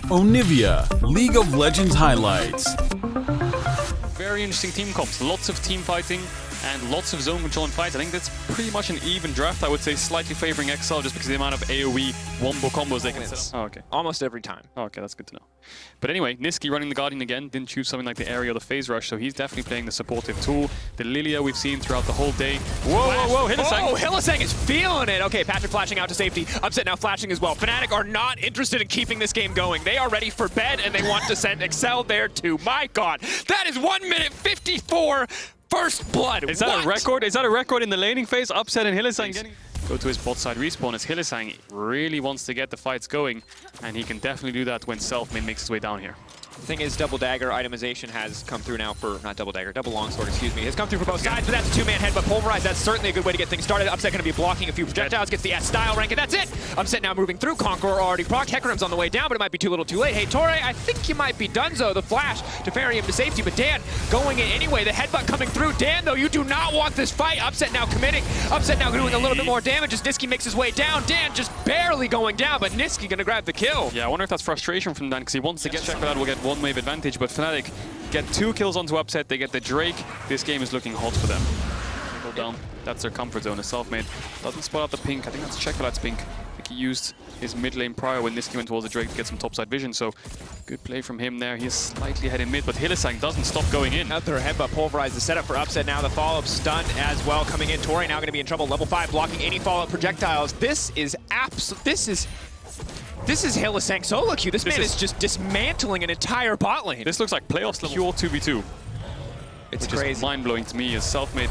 Onivia, League of Legends highlights. Very interesting team comps, lots of team fighting and lots of zone control and fights. I think that's pretty much an even draft. I would say slightly favoring XL just because of the amount of AoE wombo combos they can set. Oh, okay. Almost every time. Oh, okay, that's good to know. But anyway, Nisqy running the Guardian again, didn't choose something like the area or the phase rush, so he's definitely playing the supportive tool. The Lilia we've seen throughout the whole day. Whoa, Hylissang! Oh, Hylissang is feeling it! Okay, Patrick flashing out to safety. Upset now flashing as well. Fnatic are not interested in keeping this game going. They are ready for bed, and they want to send XL there too. My God, that is 1 minute 54 first blood. Is that a record? Is that a record in the laning phase? Upset and Hylissang getting... Go to his bot side respawn as Hylissang really wants to get the fights going, and he can definitely do that when Selfmade makes his way down here. The thing is, double dagger itemization has come through now for, not double dagger, double longsword, excuse me, has come through for both sides, but that's a two-man head, but pulverize, that's certainly a good way to get things started. Upset going to be blocking a few projectiles, gets the S style rank, and that's it! Upset now moving through, Conqueror already procced, Hecarim's on the way down, but it might be too little too late. Hey, Torre, I think you might be donezo. The flash to ferry him to safety, but Dan going in anyway, the headbutt coming through. Dan, though, you do not want this fight. Upset now committing, Upset now doing a little bit more damage as Nisqy makes his way down. Dan just barely going down, but Nisqy going to grab the kill. Yeah, I wonder if that's frustration from Dan, because he wants to get check for that, will get one wave advantage, but Fnatic get 2 kills onto Upset, they get the Drake. This game is looking hot for them. Go down, that's their comfort zone. A Selfmade doesn't spot out the pink, I think that's Checkolat's pink. I think he used his mid lane prior when Nisqy went towards the Drake to get some topside vision, so good play from him there. He's slightly ahead in mid, but Hylissang doesn't stop going in. Another headbutt pulverize the setup for Upset now. The follow-up stun as well coming in. Torre now going to be in trouble. Level 5 blocking any follow-up projectiles. This is Hylissang solo queue. This man is just dismantling an entire bot lane. This looks like playoffs level 2v2. It's crazy. Is mind-blowing to me as Selfmade.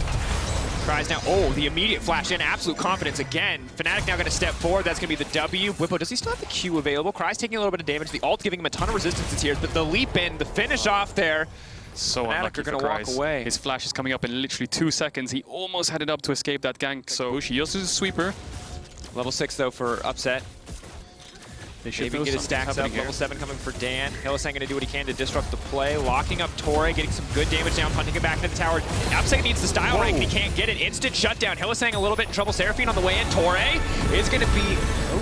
Tries now. Oh, the immediate flash in. Absolute confidence again. Fnatic now going to step forward. That's going to be the W. Whippo, does he still have the Q available? Cry's taking a little bit of damage. The ult giving him a ton of resistance to tears, but the leap in, the finish off there. So Fnatic are going to walk away. His flash is coming up in literally 2 seconds. He almost had it up to escape that gank. So he uses a sweeper. Level 6 though for Upset. They should maybe get his stacks up. Level 7 coming for Dan. Hylissang going to do what he can to disrupt the play. Locking up Torre, getting some good damage down, punting him back into the tower. Upset needs the style rank, and he can't get it. Instant shutdown. Hylissang a little bit in trouble. Seraphine on the way in. Torre is going to be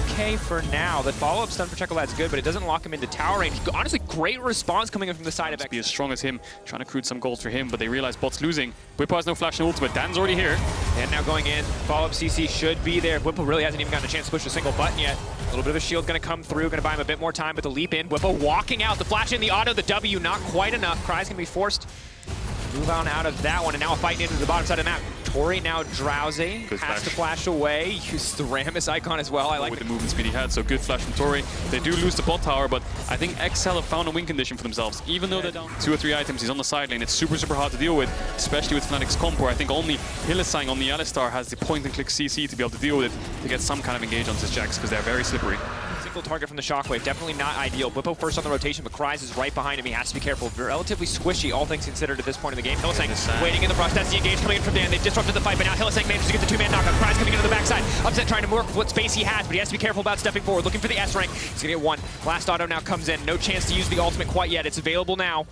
okay for now. The follow-up stun for Checkolat's good, but it doesn't lock him into tower range. Honestly, great response coming in from the side of X. Be as strong as him, trying to recruit some goals for him, but they realize bot's losing. Whippo has no flash and ultimate. Dan's already here. And now going in. Follow-up CC should be there. Whippo really hasn't even gotten a chance to push a single button yet. A little bit of a shield going to come through, going to buy him a bit more time, but the leap in. Whippo walking out, the flash in, the auto, the W, not quite enough. Cry's going to be forced to move on out of that one, and now a fight into the bottom side of the map. Torre now drowsy, has to flash away, use the Rammus icon as well. I like with the movement speed he had, so good flash from Torre. They do lose the bot tower, but I think XL have found a win condition for themselves. Even though they're down 2 or 3 items, he's on the side lane. It's super hard to deal with, especially with Fnatic's comp, where I think only Hylissang on the Alistar has the point-and-click CC to be able to deal with it, to get some kind of engage on his Jax, because they're very slippery. Single target from the Shockwave, definitely not ideal. Whippo first on the rotation, but Cry's is right behind him. He has to be careful. Relatively squishy, all things considered at this point in the game. Hylissang waiting in the brush. That's the engage coming in from Dan. They've disrupted the fight, but now Hylissang manages to get the 2-man knockout. Cry's coming into the backside. Upset trying to work with what space he has, but he has to be careful about stepping forward. Looking for the S rank. He's gonna get 1. Last auto now comes in. No chance to use the ultimate quite yet. It's available now.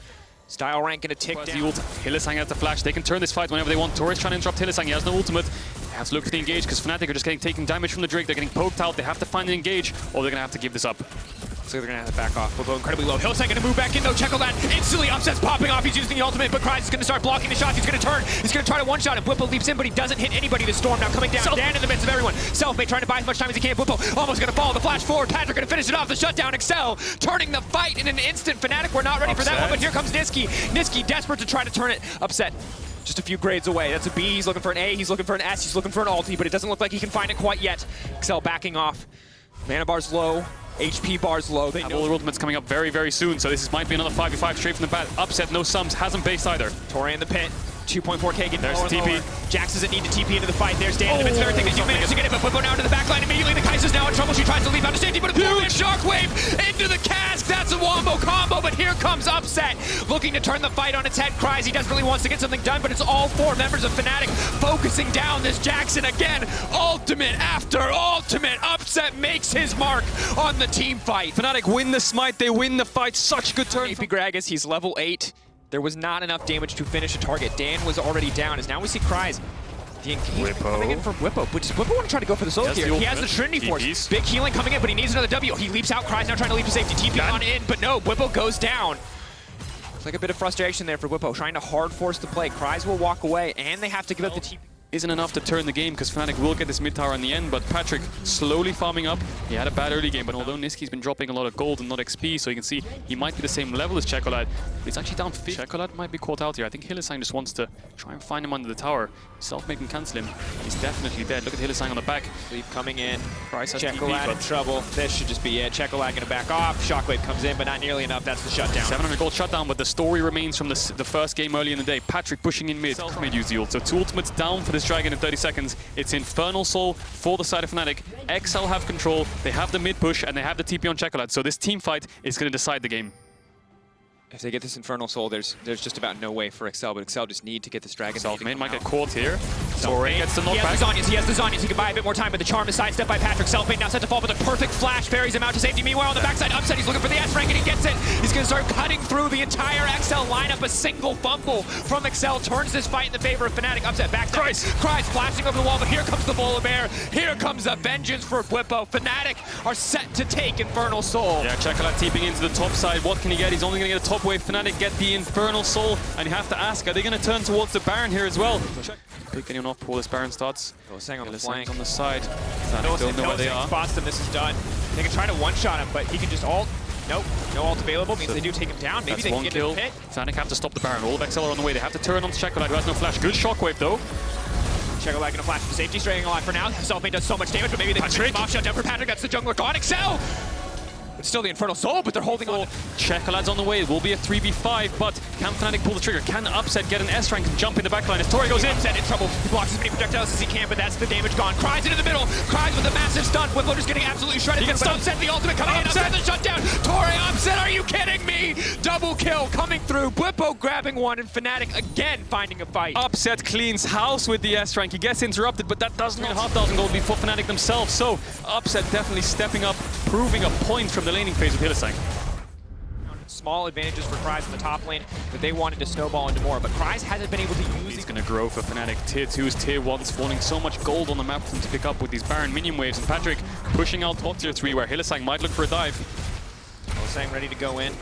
Style rank gonna tick down. Hylissang has the flash. They can turn this fight whenever they want. Torre's trying to interrupt Hylissang. He has no ultimate. They have to look for the engage because Fnatic are just taking damage from the Drake. They're getting poked out. They have to find an engage, or they're gonna have to give this up. So they're gonna have to back off. We'll go incredibly low. Hylissang gonna move back in though. Checkolat instantly. Upset's popping off. He's using the ultimate, but Cry's is gonna start blocking the shots. He's gonna turn. He's gonna try to one-shot him. Whippo leaps in, but he doesn't hit anybody. The storm now coming down. Dan in the midst of everyone. Selfmade trying to buy as much time as he can. Whippo almost gonna fall. The flash forward. Patrick gonna finish it off. The shutdown. XL turning the fight in an instant. Fnatic were not ready for that one, but here comes Nisqy. Nisqy desperate to try to turn it. Upset just a few grades away. That's a B. He's looking for an A. He's looking for an S. He's looking for an ulti, but it doesn't look like he can find it quite yet. XL backing off. Mana bar's low. HP bar's low. They know all the ultimates coming up very soon, so this might be another 5v5 straight from the bat. Upset, no sums, hasn't based either. Torre in the pit. 2.4k getting There's lower the TP. Jax doesn't need to TP into the fight. There's Dan in the midst of everything. They do manage to get it, but Whippo now to the back line immediately. The Kaiser's now in trouble. She tries to leave out to safety, but a 4-man shockwave into the cask. That's a wombo combo, but here comes Upset. Looking to turn the fight on its head. Cries he desperately wants to get something done, but it's all 4 members of Fnatic focusing down this Jackson again. Ultimate after ultimate. Upset makes his mark on the team fight. Fnatic win the smite, they win the fight. Such good turn. AP Gragas, he's level 8. There was not enough damage to finish a target. Dan was already down, as now we see Cries The engagement coming in from Whippo, but does Whippo want to try to go for the solo here? He has the Trinity Force. Big healing coming in, but he needs another W. He leaps out, Cries now trying to leap to safety. TP on in, but no, Whippo goes down. Looks like a bit of frustration there for Whippo, trying to hard force the play. Cries will walk away, and they have to give up the TP. Isn't enough to turn the game because Fnatic will get this mid tower in the end, but Patrick slowly farming up. He had a bad early game, but although Niski's been dropping a lot of gold and not XP, so you can see he might be the same level as Chocolate, but he's actually down 50. Chocolate might be caught out here. I think Hylissang just wants to try and find him under the tower. Self-made can cancel him. He's definitely dead. Look at Hylissang on the back. Leap coming in. Price has Chocolate in trouble. This should just be it. Chocolate gonna back off. Shockwave comes in, but not nearly enough. That's the shutdown. 700 gold shutdown, but the story remains from the first game early in the day. Patrick pushing in mid. Self-made use the ult. So 2 ultimates down for this dragon in 30 seconds. It's Infernal Soul for the side of Fnatic. XL have control, they have the mid push, and they have the TP on Chocolate. So this team fight is going to decide the game. If they get this Infernal Soul, there's just about no way for XL, but XL just need to get this dragon. Self-made might get caught here. Torre gets the knockback. He has the Zhonya's, he can buy a bit more time, but the charm is sidestepped by Patrick. Self-made now set to fall, but the perfect flash buries him out to safety. Meanwhile, on the backside, Upset, he's looking for the S rank, and he gets it. He's going to start cutting through the entire XL lineup. A single fumble from XL turns this fight in the favor of Fnatic. Upset back. Cries flashing over the wall, but here comes the Volibear. Here comes the vengeance for Whippo. Fnatic are set to take Infernal Soul. Yeah, Chocolate teeping into the top side. What can he get? He's only going to get a top wave. Fnatic get the Infernal Soul, and you have to ask, are they going to turn towards the Baron here as well? Pick anyone off before this Baron starts. Hylissang on the flank. On the side. Fnatic don't know where they are. Spots them, this is done. They can try to one-shot him, but he can just ult. Nope, no ult available, means they do take him down. Maybe they can get in the pit. Fnatic have to stop the Baron. All of XL are on the way. They have to turn on Chocolate, who has no flash. Good shockwave though. Chocolate gonna flash for safety, straying alive for now. Self-made does so much damage, but maybe they can finish him off. Shut down for Patrick, that's the jungler gone. XL! It's still the Infernal Soul, but they're holding on. Chocolate's on the way. It will be a 3v5, but can Fnatic pull the trigger? Can Upset get an S rank and jump in the backline as Torre goes in? Upset in trouble. He blocks as many projectiles as he can, but that's the damage gone. Cries into the middle. Cries with a massive stun. Whippo just getting absolutely shredded. He gets stunned. Upset the ultimate coming in. Upset the shutdown. Torre, Upset, are you kidding me? Double kill coming through. Whippo grabbing one, and Fnatic again finding a fight. Upset cleans house with the S rank. He gets interrupted, but that doesn't mean 5,000 gold before Fnatic themselves. So Upset definitely stepping up, proving a point from the laning phase with Hylissang. Small advantages for Cries in the top lane that they wanted to snowball into more, but Cries hasn't been able to use. He's going to grow for Fnatic. Tier 2s, Tier 1s, spawning so much gold on the map for them to pick up with these Baron minion waves, and Patrick pushing out top Tier 3 where Hylissang might look for a dive. Hylissang ready to go in.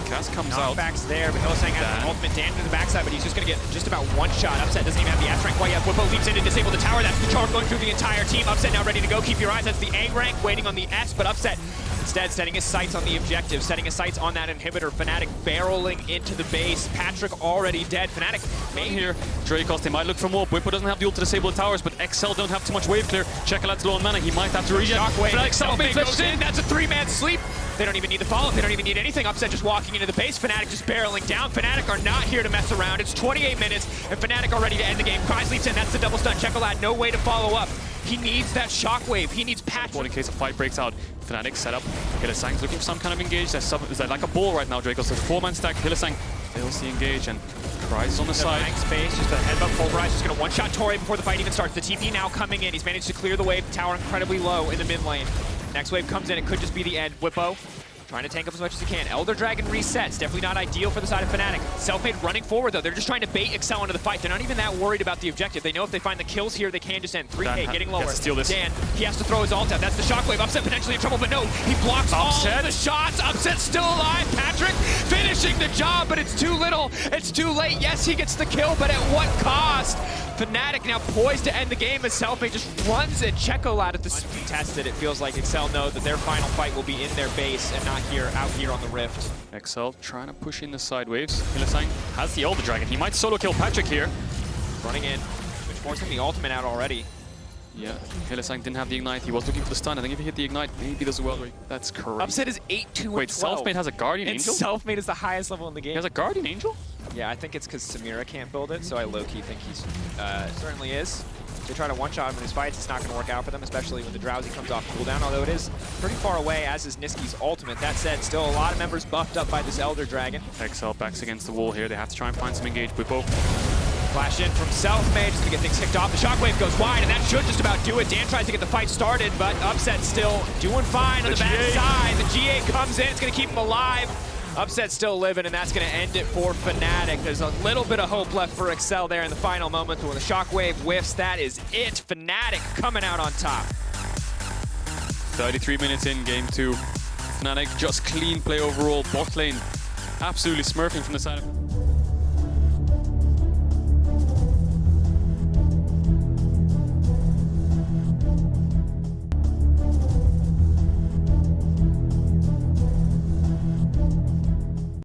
Cast comes out. Knockback's there, but Hylissang has an ultimate Dan to the backside, but he's just going to get just about one shot. Upset doesn't even have the S rank quite yet. Whippo leaps in to disable the tower. That's the charm going through the entire team. Upset now ready to go. Keep your eyes. That's the A rank waiting on the S, but Upset instead setting his sights on the objective, setting his sights on that inhibitor. Fnatic barreling into the base. Patrick already dead. Fnatic main here. Dracos, they might look for more. Whippo doesn't have the ult to disable the towers, but XL don't have too much wave clear. Chocolate's low on mana. He might have to regen. Fnatic self-made goes in. That's a 3-man sleep. They don't even need the follow-up. They don't even need anything. Upset just walking into the base. Fnatic just barreling down. Fnatic are not here to mess around. It's 28 minutes, and Fnatic are ready to end the game. Cries leaps in. That's the double stun. Chocolate, no way to follow up. He needs that shockwave. He needs Patrick. In case a fight breaks out, Fnatic set up. Hylissang's looking for some kind of engage. There's like a ball right now, Dracos. There's a 4-man stack. Hylissang fails the engage, and Cries is on the side. Space, just a headbutt. Pulverize just going to one-shot Torre before the fight even starts. The TP now coming in. He's managed to clear the wave. Tower incredibly low in the mid lane. Next wave comes in. It could just be the end. Whippo trying to tank up as much as he can. Elder Dragon resets. Definitely not ideal for the side of Fnatic. Self-made running forward, though. They're just trying to bait XL into the fight. They're not even that worried about the objective. They know if they find the kills here, they can just end. 3K getting lower. Steal this. Dan, he has to throw his ult out. That's the shockwave. Upset potentially in trouble, but no. He blocks all the shots. Upset still alive. Patrick finishing the job, but it's too little. It's too late. Yes, he gets the kill, but at what cost? Fnatic now poised to end the game as Selfmade just runs at Chocolate at the speed tested. It feels like XL know that their final fight will be in their base and not out here on the Rift. XL trying to push in the side waves. Hylissang has the Elder Dragon. He might solo kill Patrick here. Running in, which forcing the ultimate out already. Yeah, Hylissang didn't have the ignite. He was looking for the stun. I think if he hit the ignite, maybe there's a well. That's correct. Upset is 8-2. Wait, Selfmade has a Guardian Angel? Selfmade is the highest level in the game. He has a Guardian Angel? Yeah, I think it's because Samira can't build it, so I low-key think he's certainly is. They try to one-shot him in his fights. It's not going to work out for them, especially when the Drowsy comes off cooldown, although it is pretty far away, as is Niski's ultimate. That said, still a lot of members buffed up by this Elder Dragon. XL backs against the wall here. They have to try and find some engage. Whippo. Flash in from Selfmade, just going to get things kicked off. The shockwave goes wide, and that should just about do it. Dan tries to get the fight started, but Upset still doing fine on the back side. The GA comes in. It's going to keep him alive. Upset still living, and that's going to end it for Fnatic. There's a little bit of hope left for Excel there in the final moment, but when the Shockwave whiffs, that is it. Fnatic coming out on top. 33 minutes in game 2. Fnatic just clean play overall. Bot lane absolutely smurfing from the side of